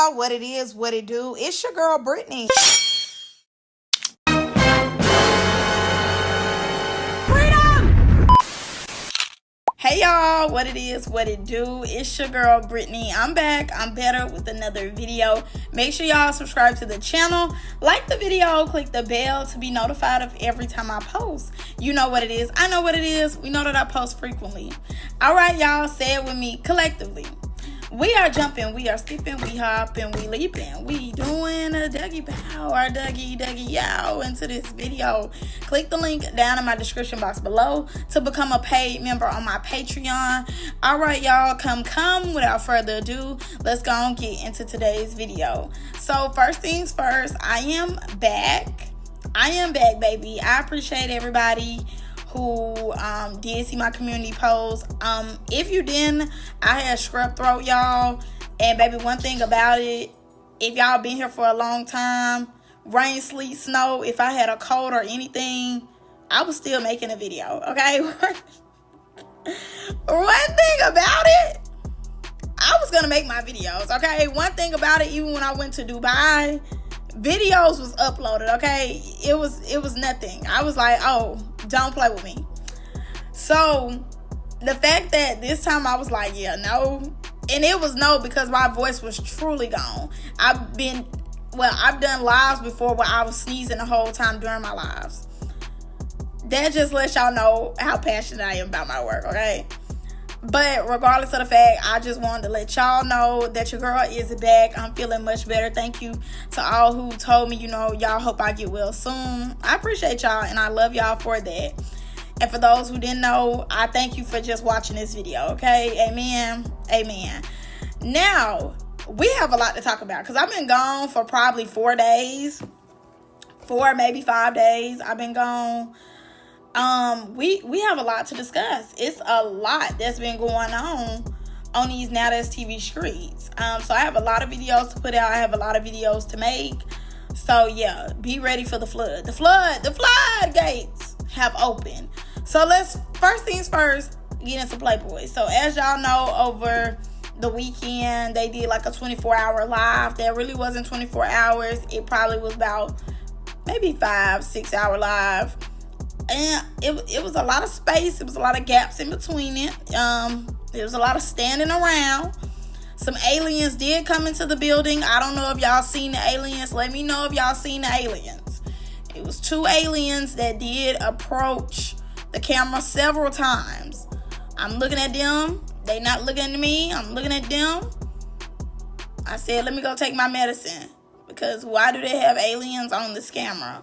y'all, what it is, what it do. It's your girl Brittany. Hey y'all, what it is, what it do. It's your girl Brittany. I'm back. I'm better with another video. Make sure y'all subscribe to the channel, like the video, click the bell to be notified of every time I post. You know what it is. I know what it is. We know that I post frequently. All right, y'all, say it with me collectively. We are jumping, we are skipping, we hopping, we leaping, we doing a Dougie bow or Dougie yow into this video. Click the link down in my description box below to become a paid member on my Patreon. All right, y'all, come. Without further ado, let's go and get into today's video. So first things first, I am back, baby. I appreciate everybody who did see my community post. If you didn't, I had scrub throat, y'all. And baby, one thing about it, if y'all been here for a long time, rain, sleet, snow, if I had a cold or anything, I was still making a video, okay? One thing about it, I was gonna make my videos, okay? One thing about it, even when I went to Dubai, videos was uploaded, okay? It was nothing. I was like, oh, don't play with me. So the fact that this time I was like, yeah, no, and it was no because my voice was truly gone. I've done lives before where I was sneezing the whole time during my lives. That just lets y'all know how passionate I am about my work, okay? But regardless of the fact, I just wanted to let y'all know that your girl is back. I'm feeling much better. Thank you to all who told me, y'all hope I get well soon. I appreciate y'all and I love y'all for that. And for those who didn't know, I thank you for just watching this video, okay? Amen. Now, we have a lot to talk about because I've been gone for probably 4 days. 4, maybe 5 days. I've been gone. We have a lot to discuss. It's a lot that's been going on these Now That's TV streets. So I have a lot of videos to put out. I have a lot of videos to make. So yeah, be ready for the flood. The floodgates have opened. So let's, first things first, get into Playboys. So as y'all know, over the weekend, they did like a 24-hour live. That really wasn't 24 hours. It probably was about maybe 5-6 hour live. And it was a lot of space. It was a lot of gaps in between it. There was a lot of standing around. Some aliens did come into the building. I don't know if y'all seen the aliens. Let me know if y'all seen the aliens. It was 2 aliens that did approach the camera several times. I'm looking at them. They not looking at me. I'm looking at them. I said, let me go take my medicine. Because why do they have aliens on this camera?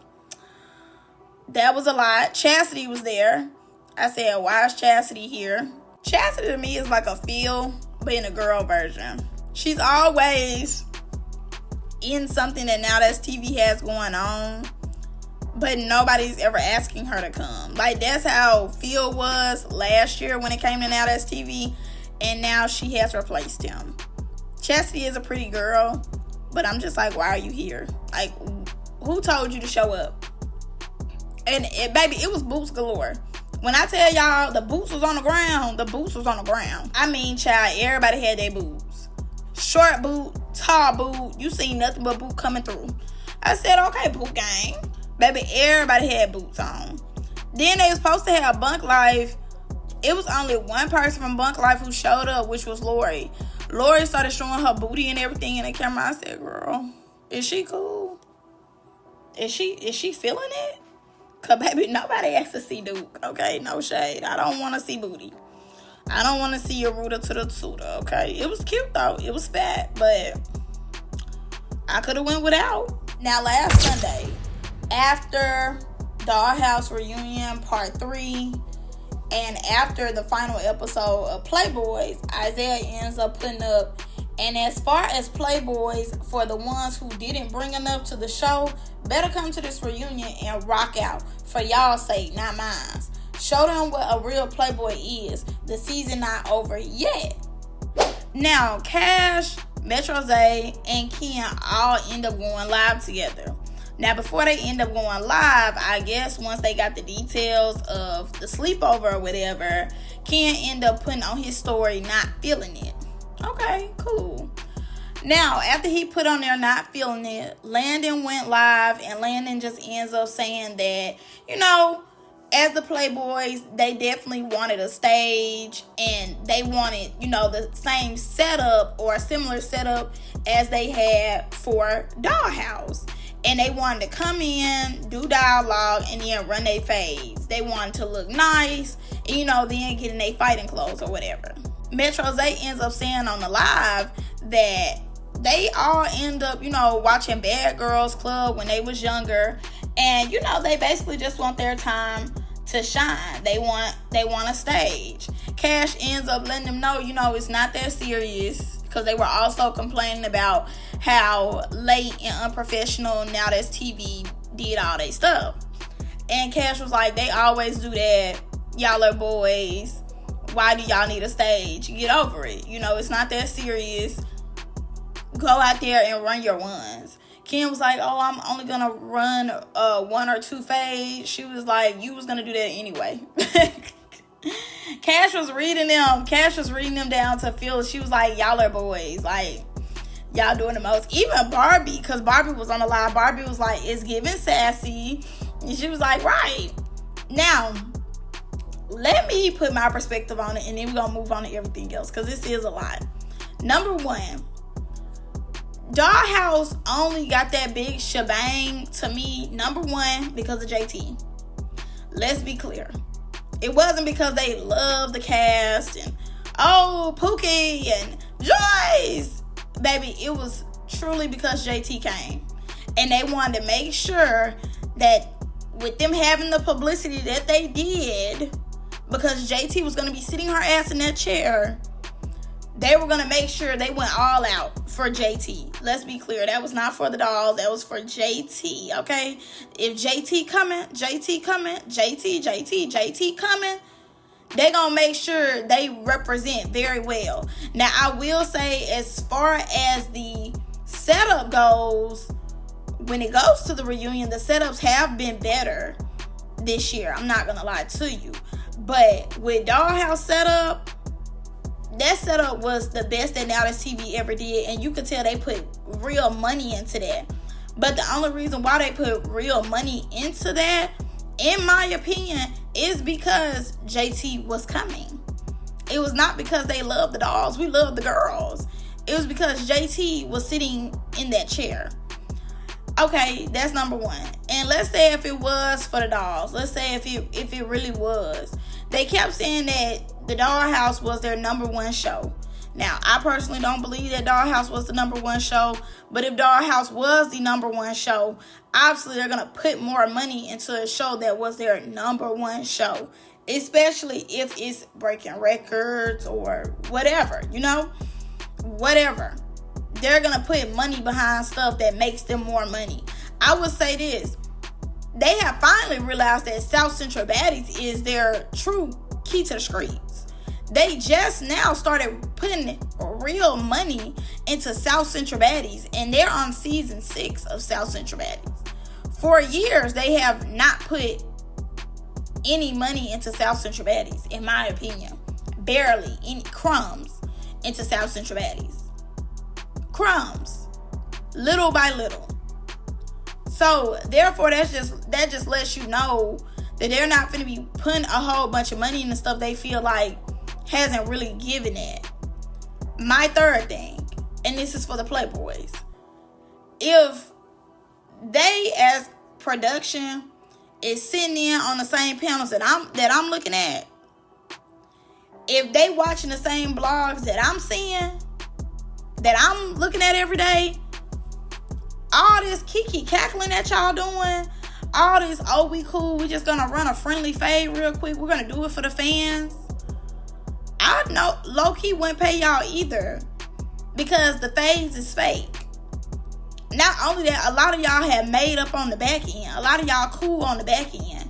That was a lot. Chastity was there. I said, why is Chastity here? Chastity to me is like a Phil, but in a girl version. She's always in something that Now That's TV has going on, but nobody's ever asking her to come. Like, that's how Phil was last year when it came to Now That's TV, and now she has replaced him. Chastity is a pretty girl, but I'm just like, why are you here? Like, who told you to show up? And baby, it was boots galore. When I tell y'all the boots was on the ground, the boots was on the ground. I mean, child, everybody had their boots. Short boot, tall boot. You seen nothing but boot coming through. I said, okay, boot gang. Baby, everybody had boots on. Then they was supposed to have Bunk Life. It was only one person from Bunk Life who showed up, which was Lori. Lori started showing her booty and everything in the camera. I said, girl, is she cool? Is she feeling it? Cause baby, nobody asked to see Duke, okay? No shade. I don't want to see booty. I don't want to see your rooter to the tutor, okay? It was cute though. It was fat, but I could have went without. Now last Sunday, after Dollhouse Reunion Part 3, and after the final episode of Playboys, Isaiah ends up putting up, and as far as Playboys, for the ones who didn't bring enough to the show, better come to this reunion and rock out. For y'all's sake, not mine. Show them what a real Playboy is. The season not over yet. Now, Cash, Metro Zay, and Ken all end up going live together. Now, before they end up going live, I guess once they got the details of the sleepover or whatever, Ken end up putting on his story not feeling it. Okay, cool. Now, after he put on there not feeling it, Landon went live, and Landon just ends up saying that, as the Playboys, they definitely wanted a stage, and they wanted, the same setup or a similar setup as they had for Dollhouse. And they wanted to come in, do dialogue, and then run their phase. They wanted to look nice, and, then get in their fighting clothes or whatever. Metro Zay ends up saying on the live that they all end up, watching Bad Girls Club when they was younger. And, they basically just want their time to shine. They want a stage. Cash ends up letting them know, it's not that serious. Because they were also complaining about how late and unprofessional Now That's TV did all their stuff. And Cash was like, they always do that. Y'all are boys. Why do y'all need a stage? Get over it. It's not that serious. Go out there and run your ones. Kim was like, oh, I'm only going to run 1 or 2 fades. She was like, you was going to do that anyway. Cash was reading them down to Phil. She was like, y'all are boys. Like, y'all doing the most. Even Barbie, because Barbie was on the live. Barbie was like, it's giving sassy. And she was like, right. Now, let me put my perspective on it, and then we're going to move on to everything else, because this is a lot. Number one, Dollhouse only got that big shebang to me, number one, because of JT. Let's be clear. It wasn't because they loved the cast and, Pookie and Joyce. Baby, it was truly because JT came. And they wanted to make sure that with them having the publicity that they did, because JT was going to be sitting her ass in that chair, they were going to make sure they went all out for JT. Let's be clear. That was not for the dolls. That was for JT, okay? If JT coming, JT coming, they going to make sure they represent very well. Now, I will say, as far as the setup goes, when it goes to the reunion, the setups have been better this year. I'm not going to lie to you. But with Dollhouse setup, that setup was the best that Now That's TV ever did, and you could tell they put real money into that. But the only reason why they put real money into that, in my opinion, is because JT was coming. It was not because they loved the dolls. We loved the girls. It was because JT was sitting in that chair. Okay, that's number one. And let's say if it was for the dolls. Let's say if it really was. They kept saying that the Dollhouse was their number one show. Now, I personally don't believe that Dollhouse was the number one show. But if Dollhouse was the number one show, obviously they're going to put more money into a show that was their number one show. Especially if it's breaking records or whatever, whatever. They're going to put money behind stuff that makes them more money. I would say this. They have finally realized that South Central Baddies is their true key to the streets. They just now started putting real money into South Central Baddies, and they're on season 6 of South Central Baddies. For years, they have not put any money into South Central Baddies, in my opinion. Barely any crumbs into South Central Baddies. Crumbs, little by little. So therefore, that just lets you know that they're not going to be putting a whole bunch of money into stuff they feel like hasn't really given it. My third thing, and this is for the Playboys, if they as production is sitting in on the same panels that I'm looking at, if they watching the same blogs that I'm seeing, that I'm looking at every day, all this kiki cackling that y'all doing, all this, we cool, we just gonna run a friendly fade real quick, we're gonna do it for the fans. I know low-key wouldn't pay y'all either, because the fades is fake. Not only that, a lot of y'all have made up on the back end. A lot of y'all cool on the back end.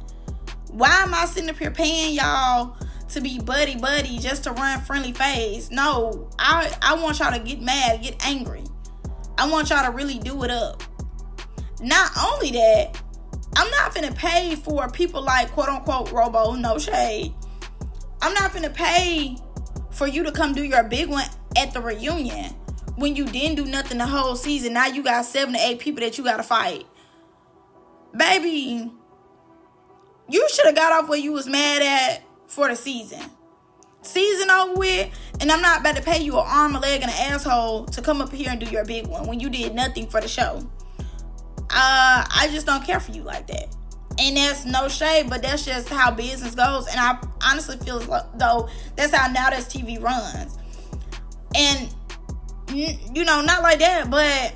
Why am I sitting up here paying y'all to be buddy just to run friendly fades? No, I want y'all to get mad, get angry. I want y'all to really do it up. Not only that, I'm not finna pay for people like quote unquote Robo, no shade. I'm not finna pay for you to come do your big one at the reunion when you didn't do nothing the whole season. Now you got 7 to 8 people that you got to fight. Baby, you should have got off where you was mad at for the season. Season over with, and I'm not about to pay you an arm, a leg, and an asshole to come up here and do your big one when you did nothing for the show. I just don't care for you like that. And that's no shade, but that's just how business goes. And I honestly feel as though that's how Now That's TV runs. And, you know, not like that, but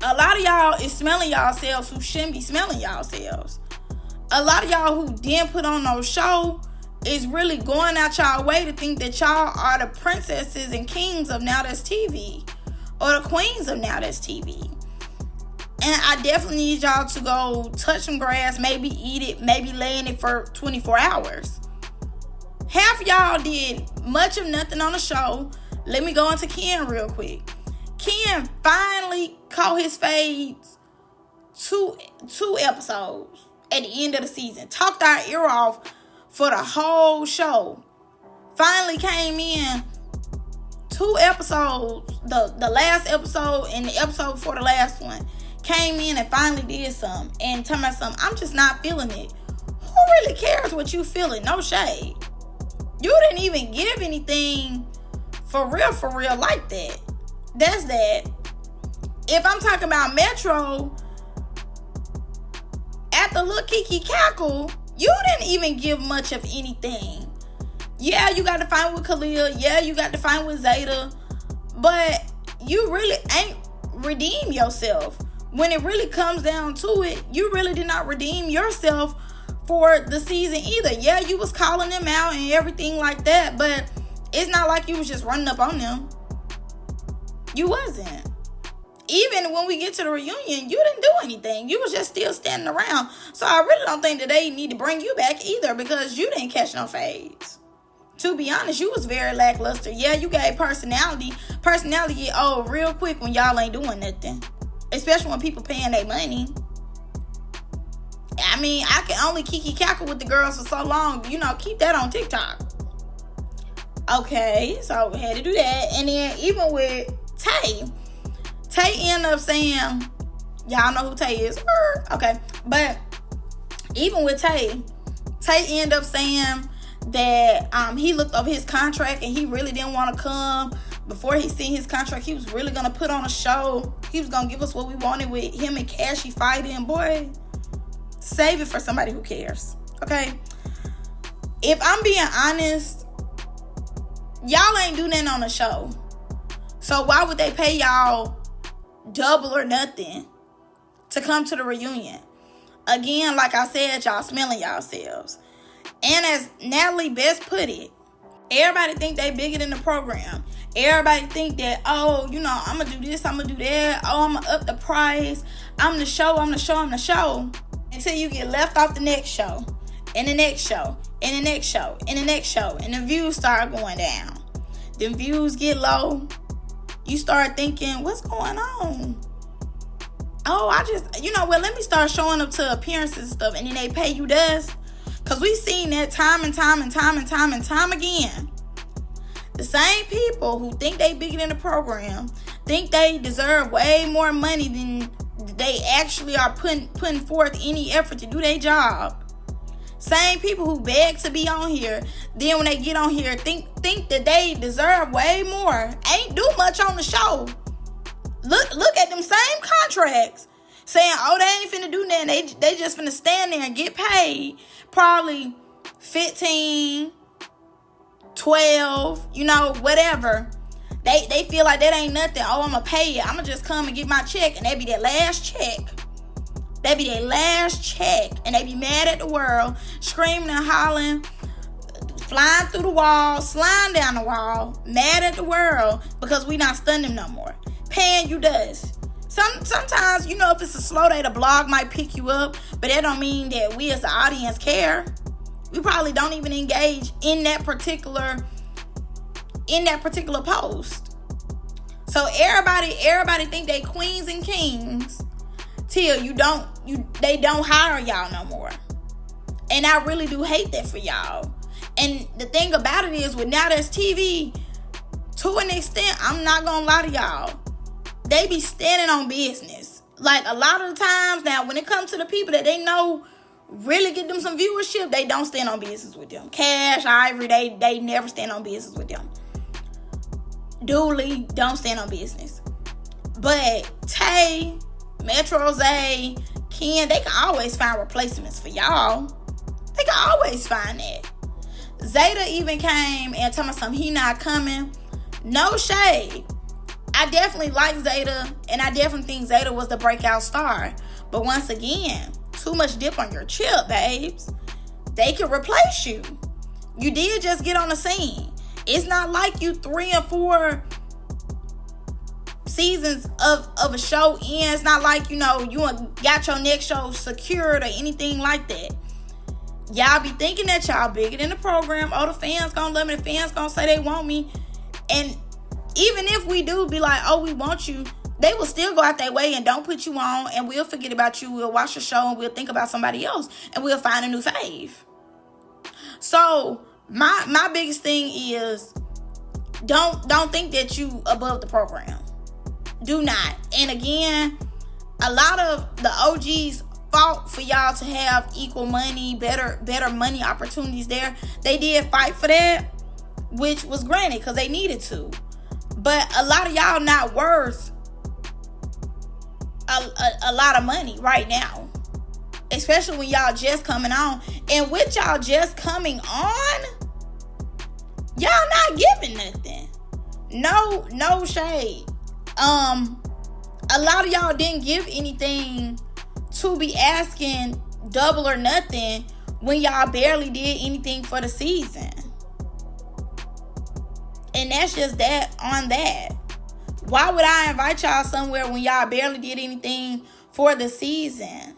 a lot of y'all is smelling y'allselves who shouldn't be smelling y'allselves. A lot of y'all who didn't put on no show is really going out y'all way to think that y'all are the princesses and kings of Now That's TV, or the queens of Now That's TV. And I definitely need y'all to go touch some grass, maybe eat it, maybe lay in it for 24 hours. Half of y'all did much of nothing on the show. Let me go into Ken real quick. Ken finally caught his fades two episodes at the end of the season. Talked our ear off for the whole show. Finally came in 2 episodes, the last episode and the episode before the last one. Came in and finally did something. And talking about something, I'm just not feeling it. Who really cares what you feeling? No shade. You didn't even give anything for real like that. That's that. If I'm talking about Metro, after Lil Kiki Cackle, you didn't even give much of anything. Yeah, you got to fight with Khalil. Yeah, you got to fight with Zeta. But you really ain't redeem yourself. When it really comes down to it, you really did not redeem yourself for the season either. Yeah, you was calling them out and everything like that, but it's not like you was just running up on them. You wasn't. Even when we get to the reunion, you didn't do anything. You was just still standing around. So I really don't think that they need to bring you back either, because you didn't catch no fades. To be honest, you was very lackluster. Yeah, you gave personality. Personality get old real quick when y'all ain't doing nothing. Especially when people paying their money. I mean, I can only kiki cackle with the girls for so long. You know, keep that on TikTok. Okay, so we had to do that. And then even with Tay ended up saying, y'all know who Tay is. Okay, but even with Tay ended up saying that he looked over his contract and he really didn't want to come. Before he seen his contract, he was really going to put on a show. He was going to give us what we wanted with him and Cashy fighting. Boy, save it for somebody who cares. Okay? If I'm being honest, y'all ain't do nothing on the show. So why would they pay y'all double or nothing to come to the reunion? Again, like I said, y'all smelling yourselves. And as Natalie best put it, everybody think they bigger than the program. Everybody think that, oh, you know, I'm going to do this, I'm going to do that. Oh, I'm going to up the price. I'm the show. Until you get left off the next show. And the next show. And the next show. And the next show. And the views start going down. The views get low. You start thinking, what's going on? Oh, let me start showing up to appearances and stuff. And then they pay you dust. Because we've seen that time and time again. The same people who think they bigger than the program think they deserve way more money than they actually are putting forth any effort to do their job. Same people who beg to be on here, then when they get on here, think that they deserve way more. Ain't do much on the show. Look at them same contracts. Saying, oh, they ain't finna do nothing. They just finna stand there and get paid. Probably 15, 12, whatever. They feel like that ain't nothing. Oh, I'm going to pay it. I'm going to just come and get my check. And that be that last check. That be their last check. And they be mad at the world. Screaming and hollering. Flying through the wall. Sliding down the wall. Mad at the world. Because we not stunning them no more. Paying you dust. Sometimes, if it's a slow day, the blog might pick you up. But that don't mean that we as the audience care. We probably don't even engage in that particular post. So everybody think they queens and kings till they don't hire y'all no more. And I really do hate that for y'all. And the thing about it is, with Now That's TV, To an extent, I'm not gonna lie to y'all, they be standing on business. Like, a lot of the times now, when it comes to the people that they know really get them some viewership, they don't stand on business with them. Cash, Ivory, they never stand on business with them. Dully, don't stand on business. But Tay, Metro Zay, Ken, they can always find replacements for y'all. They can always find that. Zeta even came and told me something, he not coming. No shade. I definitely like Zeta, and I definitely think Zeta was the breakout star. But once again, too much dip on your chip, babes. They can replace you. You did just get on the scene. It's not like you 3 and 4 seasons of a show in. It's not like, you got your next show secured or anything like that. Y'all be thinking that y'all bigger than the program. Oh, the fans gonna love me. The fans gonna say they want me. And even if we do be like, oh, we want you, they will still go out their way and don't put you on, and we'll forget about you. We'll watch the show and we'll think about somebody else, and we'll find a new fave. So my biggest thing is, don't think that you above the program. Do not. And again, a lot of the OGs fought for y'all to have equal money, better money opportunities there. They did fight for that, which was granted because they needed to. But a lot of y'all not worth a lot of money right now, especially when y'all just coming on. And with y'all just coming on, y'all not giving nothing. No shade. A lot of y'all didn't give anything to be asking double or nothing when y'all barely did anything for the season. And that's just that on that. Why would I invite y'all somewhere when y'all barely did anything for the season?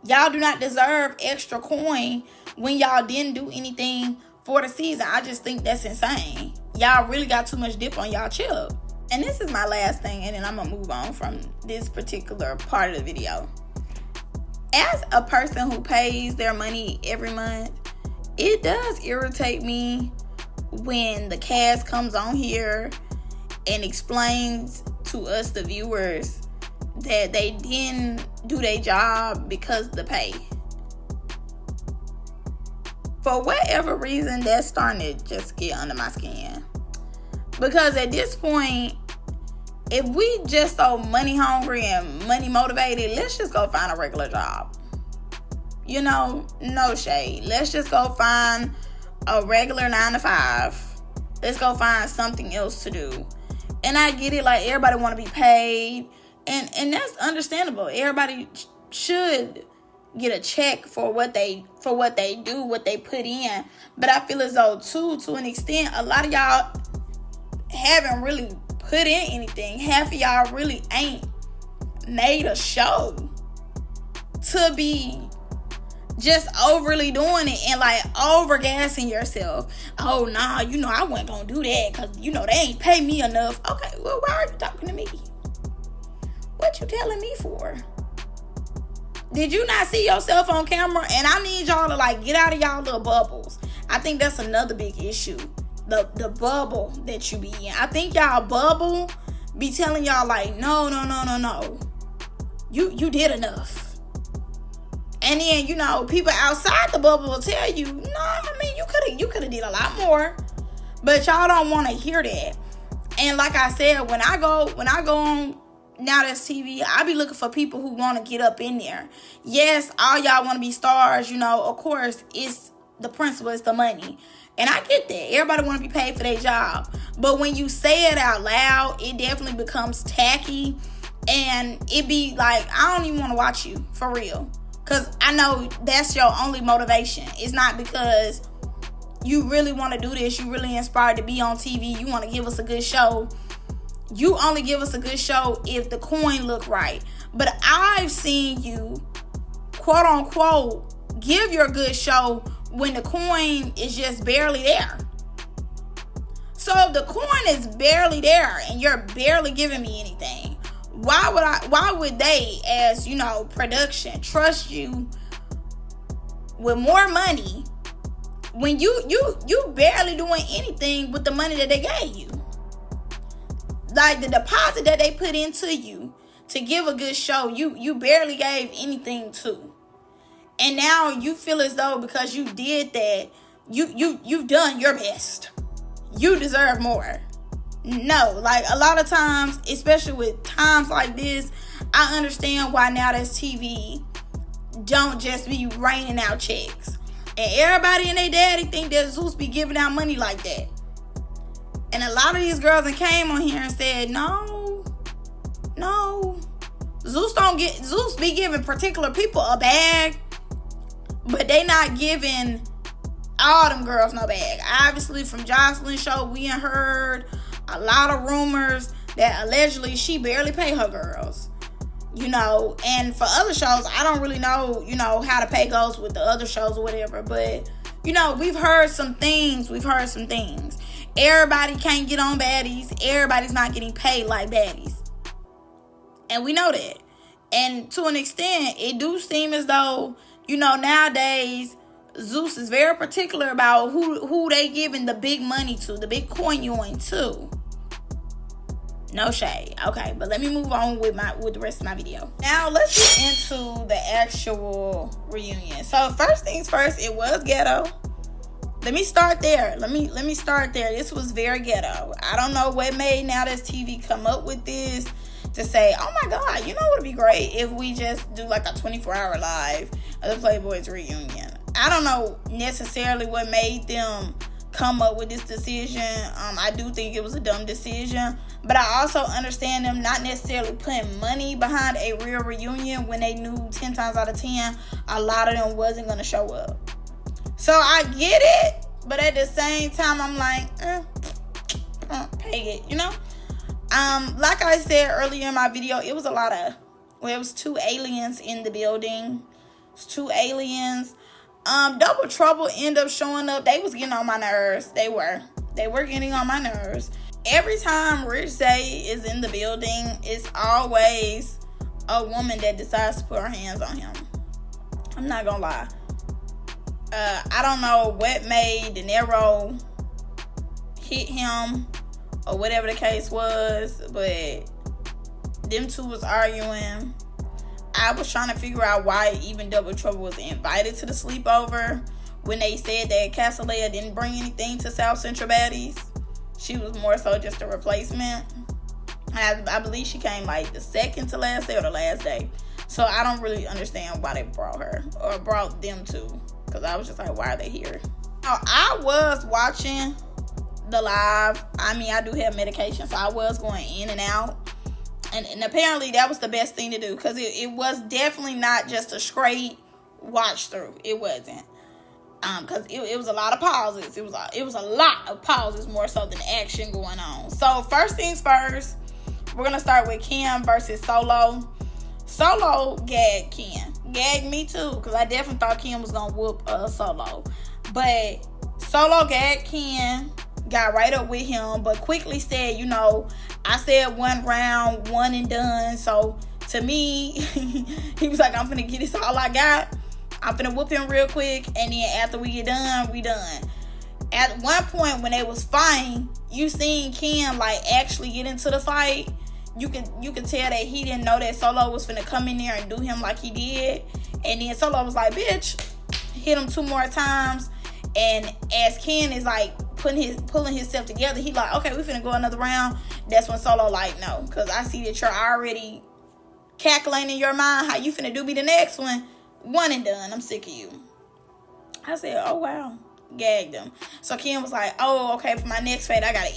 Y'all do not deserve extra coin when y'all didn't do anything for the season. I just think that's insane. Y'all really got too much dip on y'all chip. And this is my last thing, and then I'm going to move on from this particular part of the video. As a person who pays their money every month, it does irritate me when the cast comes on here and explains to us, the viewers, that they didn't do their job because of the pay. For whatever reason, that's starting to just get under my skin. Because at this point, if we just so money hungry and money motivated, let's just go find a regular job. No shade. Let's just go find a regular 9 to 5. Let's go find something else to do. And I get it, like, everybody want to be paid. And that's understandable. Everybody should get a check for what they do, what they put in. But I feel as though, too, to an extent, a lot of y'all haven't really put in anything. Half of y'all really ain't made a show to be just overly doing it and like overgassing yourself. Oh, nah, I wasn't gonna do that because, they ain't pay me enough. Okay, well, why are you talking to me? What you telling me for? Did you not see yourself on camera? And I need y'all to like get out of y'all little bubbles. I think that's another big issue. The bubble that you be in. I think y'all bubble be telling y'all like, no. You did enough. And then, people outside the bubble will tell you, you could have did a lot more. But y'all don't want to hear that. And like I said, when I go on Now That's TV, I be looking for people who want to get up in there. Yes, all y'all want to be stars, of course, it's the principle, it's the money. And I get that. Everybody want to be paid for their job. But when you say it out loud, it definitely becomes tacky. And it be like, I don't even want to watch you, for real. Because I know that's your only motivation. It's not because you really want to do this. You really inspired to be on TV. You want to give us a good show. You only give us a good show if the coin look right. But I've seen you, quote unquote, give your good show when the coin is just barely there. So if the coin is barely there and you're barely giving me anything, why would they, as production, trust you with more money when you barely doing anything with the money that they gave you. Like the deposit that they put into you to give a good show, you barely gave anything to. And now you feel as though because you did that, you've done your best. You deserve more. No, like a lot of times, especially with times like this, I understand why Now That's TV don't just be raining out checks. And everybody and their daddy think that Zeus be giving out money like that. And a lot of these girls that came on here and said, no. Zeus be giving particular people a bag, but they not giving all them girls no bag. Obviously, from Jocelyn's show, we ain't heard a lot of rumors that allegedly she barely pay her girls. And for other shows, I don't really know, how to pay goes with the other shows or whatever. But, we've heard some things. Everybody can't get on baddies. Everybody's not getting paid like baddies. And we know that. And to an extent, it do seem as though, nowadays, Zeus is very particular about who they giving the big money to, the big coin to. No shade. Okay, but let me move on with the rest of my video. Now let's get into the actual reunion. So first things first, it was ghetto. Let me start there. Let me start there. This was very ghetto. I don't know what made Now That's TV come up with this to say, oh my God, what would be great if we just do like a 24-hour live of the Playboys reunion. I don't know necessarily what made them come up with this decision. I do think it was a dumb decision, but I also understand them not necessarily putting money behind a real reunion when they knew 10 times out of 10 a lot of them wasn't going to show up. So I get it, but at the same time I'm like, pay it, like I said earlier in my video, it was it was 2 aliens in the building. It's 2 aliens. Double Trouble ended up showing up. They was getting on my nerves. They were getting on my nerves. Every time Rich Zay is in the building, it's always a woman that decides to put her hands on him. I'm not gonna lie. I don't know what made De Niro hit him or whatever the case was, but them two was arguing. I was trying to figure out why even Double Trouble was invited to the sleepover when they said that Casalea didn't bring anything to South Central Baddies. She was more so just a replacement. I believe she came like the second to last day or the last day. So I don't really understand why they brought her or brought them to, because I was just like, why are they here? Now, I was watching the live. I do have medication, so I was going in and out. And apparently that was the best thing to do, because it was definitely not just a straight watch through. It wasn't. Because it was a lot of pauses. It was a lot of pauses more so than action going on. So first things first, we're going to start with Kim versus Solo. Solo gagged Kim. Gagged me too, because I definitely thought Kim was going to whoop Solo. But Solo gagged Kim, got right up with him, but quickly said, I said 1 round, 1 and done. So to me, he was like, I'm finna get this all I got. I'm finna whoop him real quick, and then after we get done, we done. At one point when they was fighting, you seen Kim like actually get into the fight. You could tell that he didn't know that Solo was finna come in there and do him like he did. And then Solo was like, bitch, hit him 2 more times. And as Ken is like pulling himself together, he like, okay, we finna go another round. That's when Solo like, no, because I see that you're already calculating in your mind how you finna do me the next one. 1 and done. I'm sick of you. I said, oh wow. Gagged him. So Kim was like, oh, okay, for my next fight, I gotta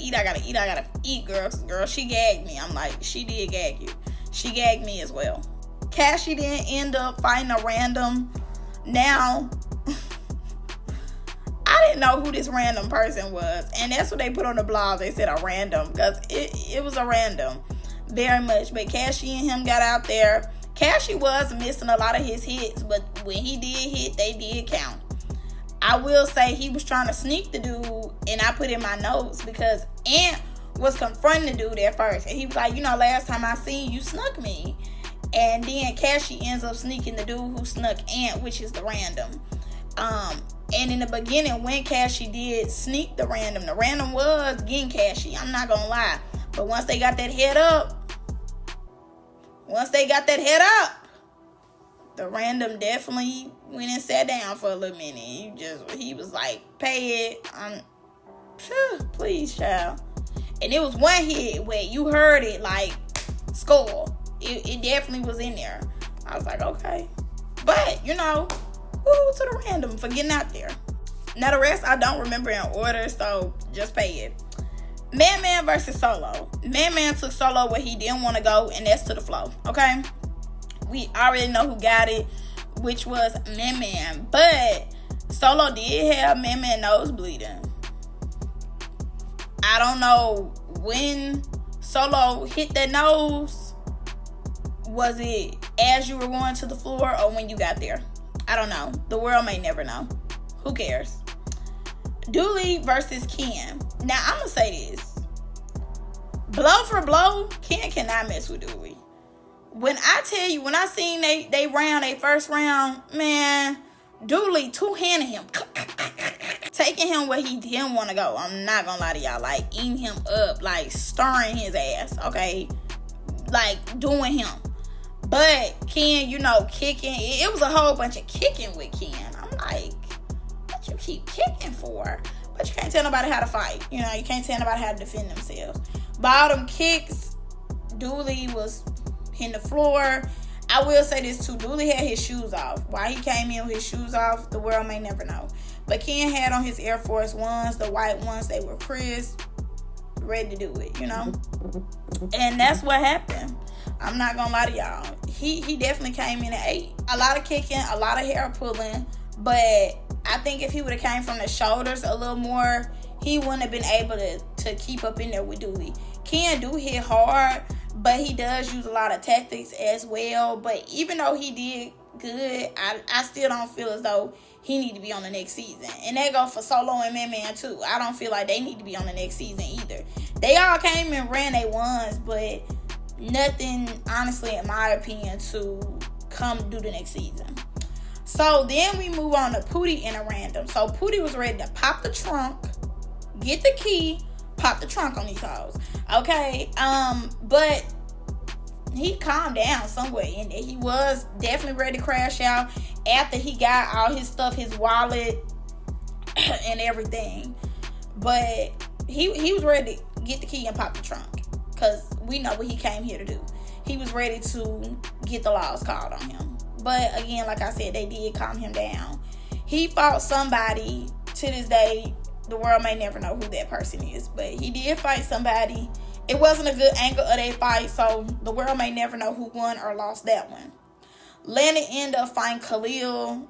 eat, girl. She gagged me. I'm like, she did gag you. She gagged me as well. Cashy didn't end up fighting a random. Now, I didn't know who this random person was. And that's what they put on the blog. They said a random, because it was a random. Very much. But Cashy and him got out there. Cashy was missing a lot of his hits, but when he did hit, they did count. I will say he was trying to sneak the dude, and I put in my notes because Ant was confronting the dude at first, and he was like, last time I seen you snuck me. And then Cashy ends up sneaking the dude who snuck Ant, which is the random. And in the beginning, when Cashy did sneak the random was getting Cashy. I'm not gonna lie. But once they got that head up, the random definitely went and sat down for a little minute. He was like, pay it. Please, child. And it was one hit where you heard it like score. It definitely was in there. I was like, okay. But, woo to the random for getting out there. Now the rest I don't remember in order, so just pay it. Man versus Solo. Man took Solo where he didn't want to go, and that's to the flow. Okay? We already know who got it, which was Man. But Solo did have Man nose bleeding. I don't know when Solo hit that nose. Was it as you were going to the floor or when you got there? I don't know. The world may never know. Who cares? Dully versus Ken. Now, I'm going to say this. Blow for blow, Ken cannot mess with Dully. When I tell you, when I seen they first round, man, Dully two-handed him. Taking him where he didn't want to go. I'm not going to lie to y'all. Like, eating him up. Like, stirring his ass. Okay? Like, doing him. But Ken, kicking. It was a whole bunch of kicking with Ken. I'm like, what you keep kicking for? But you can't tell nobody how to fight. You can't tell nobody how to defend themselves. Bottom kicks, Dully was hitting the floor. I will say this too. Dully had his shoes off. Why he came in with his shoes off, the world may never know. But Ken had on his Air Force Ones, the white ones. They were crisp, ready to do it, And that's what happened. I'm not gonna lie to y'all. He definitely came in at 8. A lot of kicking, a lot of hair pulling. But I think if he would have came from the shoulders a little more, he wouldn't have been able to keep up in there with Dully. Ken do hit hard, but he does use a lot of tactics as well. But even though he did good, I still don't feel as though he need to be on the next season. And that goes for Solo and Man too. I don't feel like they need to be on the next season either. They all came and ran their ones, but nothing, honestly, in my opinion, to come do the next season. So then we move on to Pootie in a random. So Pootie was ready to pop the trunk, get the key, pop the trunk on these hoes. Okay, but he calmed down somewhere in there. He was definitely ready to crash out after he got all his stuff, his wallet and everything. But he was ready to get the key and pop the trunk, because we know what he came here to do. He was ready to get the laws called on him. But again, like I said, they did calm him down. He fought somebody. To this day, the world may never know who that person is, but he did fight somebody. It wasn't a good angle of their fight, so the world may never know who won or lost that one. Landon ended up fighting Khalil.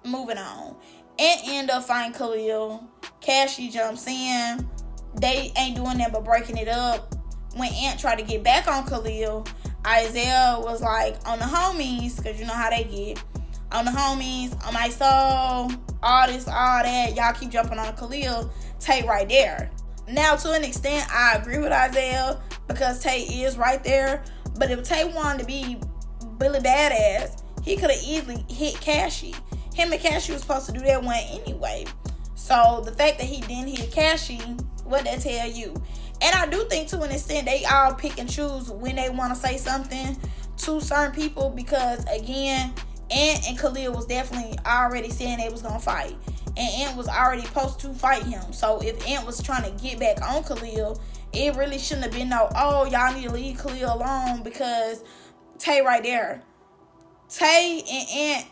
Moving on. Ant ended up fighting Khalil. Cashy jumps in. They ain't doing that but breaking it up. When Ant tried to get back on Khalil, Isaiah was like, on the homies, because you know how they get. On the homies, on my soul, all this, all that. Y'all keep jumping on Khalil. Tay right there. Now, to an extent, I agree with Isaiah, because Tay is right there. But if Tay wanted to be Billy Badass, he could have easily hit Cashy. Him and Cashy was supposed to do that one anyway. So the fact that he didn't hit Cashy, what that tell you? And I do think, to an extent, they all pick and choose when they want to say something to certain people, because, again, Ant and Khalil was definitely already saying they was going to fight. And Ant was already supposed to fight him. So if Ant was trying to get back on Khalil, it really shouldn't have been y'all need to leave Khalil alone, because Tay right there. Tay and Ant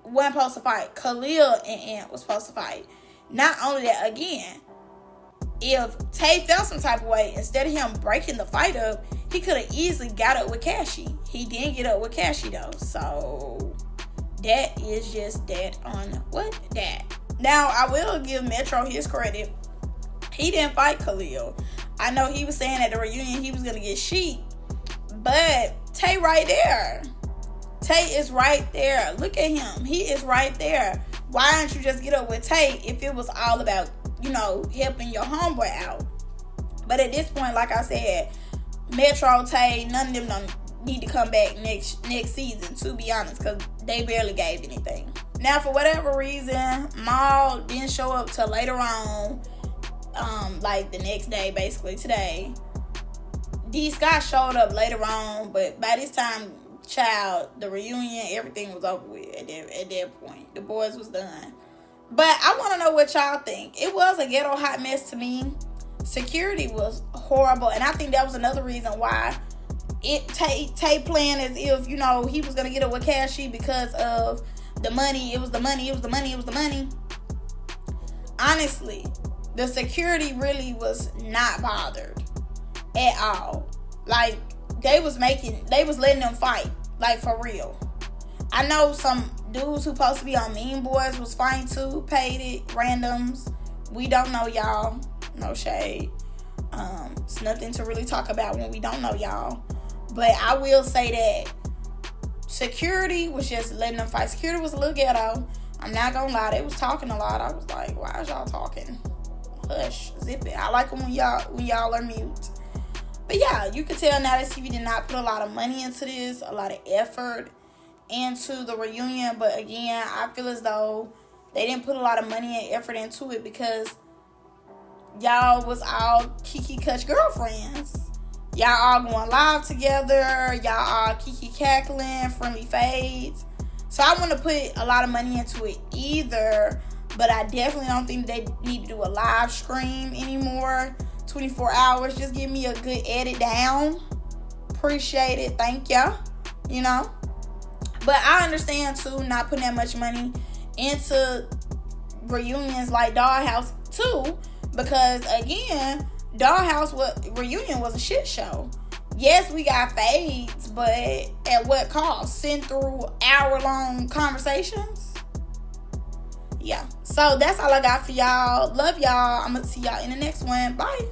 wasn't supposed to fight. Khalil and Ant was supposed to fight. Not only that, again, if Tay felt some type of way, instead of him breaking the fight up, he could have easily got up with Cashy. He didn't get up with Cashy though. So that is just that on what that. Now, I will give Metro his credit. He didn't fight Khalil. I know he was saying at the reunion he was going to get sheep. But Tay right there. Tay is right there. Look at him. He is right there. Why don't you just get up with Tay if it was all about, helping your homeboy out? But at this point, like I said, Metro, Tay, none of them don't need to come back next season, to be honest, because they barely gave anything. Now, for whatever reason, Maul didn't show up till later on, like the next day, basically today. D. Scott showed up later on, but by this time, child, the reunion, everything was over with at that point. The boys was done. But I want to know what y'all think. It was a ghetto hot mess to me. Security was horrible, and I think that was another reason why Tay playing as if, you know, he was gonna get up with Cashy because of the money. It was the money. Honestly, the security really was not bothered at all. Like, they was letting them fight, like, for real. I know some dudes who supposed to be on Mean Boys was fighting too, paid it, randoms. We don't know y'all. No shade. It's nothing to really talk about when we don't know y'all. But I will say that security was just letting them fight. Security was a little ghetto. I'm not gonna lie, they was talking a lot. I was like, why is y'all talking? Hush, zip it. I like it when y'all are mute. But yeah, you can tell now that TV did not put a lot of money into this, a lot of effort into the reunion. But again, I feel as though they didn't put a lot of money and effort into it because y'all was all Kiki Kutch girlfriends. Y'all all going live together. Y'all all Kiki cackling, friendly fades. So I want to put a lot of money into it either. But I definitely don't think they need to do a live stream anymore. 24 hours. Just give me a good edit down. Appreciate it. Thank ya. You know. But I understand too not putting that much money into reunions like Dollhouse too. Because again, Dollhouse reunion was a shit show. Yes, we got fades, but at what cost? Send through hour-long conversations? Yeah. So that's all I got for y'all. Love y'all. I'm going to see y'all in the next one. Bye.